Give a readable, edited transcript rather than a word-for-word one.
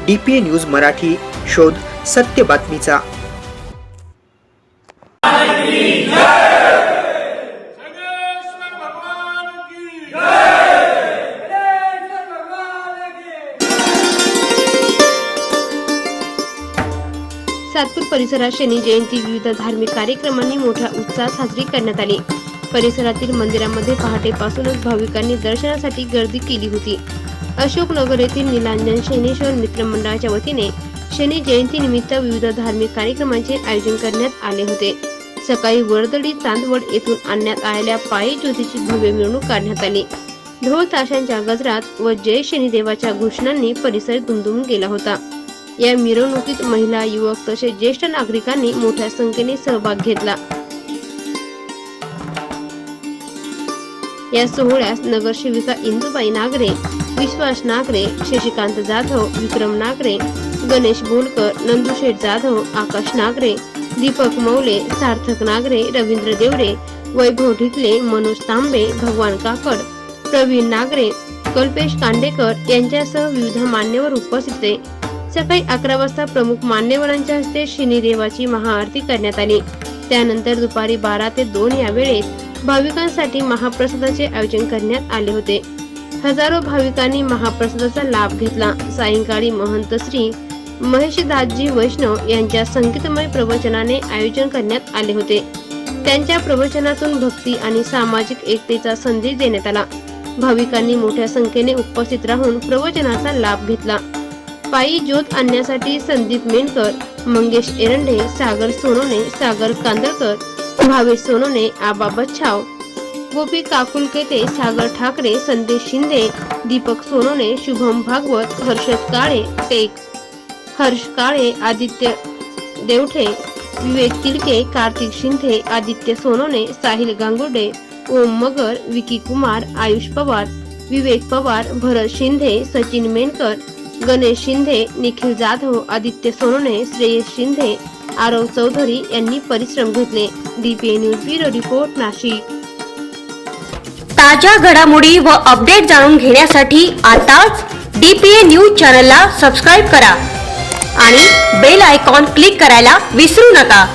DPA news Marathi, शोध सत्य बातमीचा। सातपूर परिसरात शनी जयंती विविध धार्मिक कार्यक्रमांनी मोठ्या उत्साहात साजरी करण्यात आली। परिसरातील मंदिरांमध्ये पहाटेपासूनच भाविकांनी दर्शनासाठी गर्दी केली होती। अशोकनगर येथील नीलांजन शनेश्वर मित्र मंडळाच्या वतीने शनी जयंती निमित्त विविध धार्मिक कार्यक्रमांचे आयोजन करण्यात आले होते। सकाळी वरदडी चांदवड येथून आणण्यात आलेल्या पायी ज्योतीची भव्य मिरवणूक काढण्यात आली। ढोल ताशांच्या गजरात व जय शनिदेवाच्या घोषणांनी परिसर दुमदुमून गेला होता। या मिरवणुकीत महिला, युवक तसेच ज्येष्ठ नागरिकांनी मोठ्या संख्येने सहभाग घेतला। या सोहळ्यास नगरसेविका इंदुबाई नागरे, विश्वास नागरे, शशिकांत जाधव, विक्रम नागरे, गणेश बोलकर, नंदुशेठ जाधव, आकाश नागरे, दीपक मौले, सार्थक नागरे, रवींद्र देवरे, वैभव ढिकले, मनोज तांबे, भगवान काकड, प्रवीण नागरे, कल्पेश कांडेकर यांच्यासह विविध मान्यवर उपस्थित होते। सकाळी 11 वाजता प्रमुख मान्यवरांच्या हस्ते शनिदेवाची महाआरती करण्यात आली। त्यानंतर दुपारी 12 ते 2 या वेळेत भाविकांसाठी महाप्रसादाचे आयोजन करण्यात आले होते। हजारो भाविकांनी महाप्रसादाचा लाभ घेतला। सायंकाळी महंत श्री महेशदासजी वैष्णव यांच्या संगीतमय प्रवचनाने आयोजन करण्यात आले होते। त्यांच्या प्रवचनातून भक्ती आणि सामाजिक एकतेचा संदेश देण्यात आला। भाविकांनी मोठ्या संख्येने उपस्थित राहून प्रवचनाचा लाभ घेतला। पायी ज्योत आणण्यासाठी संदीप मेनकर, मंगेश एरंडे, सागर सोनोने, सागर कांदळकर, भावेश सोनोने, आबा बच्छाव, गोपी काकुलकेते, सागर ठाकरे, संदेश शिंदे, दीपक सोनोने, शुभम भागवत, हर्षद काळे, टेक, हर्ष काळे, आदित्य देवठे, विवेक तिडके, कार्तिक शिंदे, आदित्य सोनोने, साहिल गांगुर्डे, ओम मगर, विकी कुमार, आयुष पवार, विवेक पवार, भरत शिंदे, सचिन मेनकर, गणेश शिंदे, निखिल जाधव, आदित्य सोनोने, श्रेयस शिंदे, आरव चौधरी यांनी परिश्रम घेतले। DPA news bureau report, Nashik. ताज्या घडामोडी व अपडेट जाणून घेण्यासाठी आताच DPA न्यूज चॅनलला सबस्क्राइब करा आणि बेल आयकॉन क्लिक करायला विसरू नका।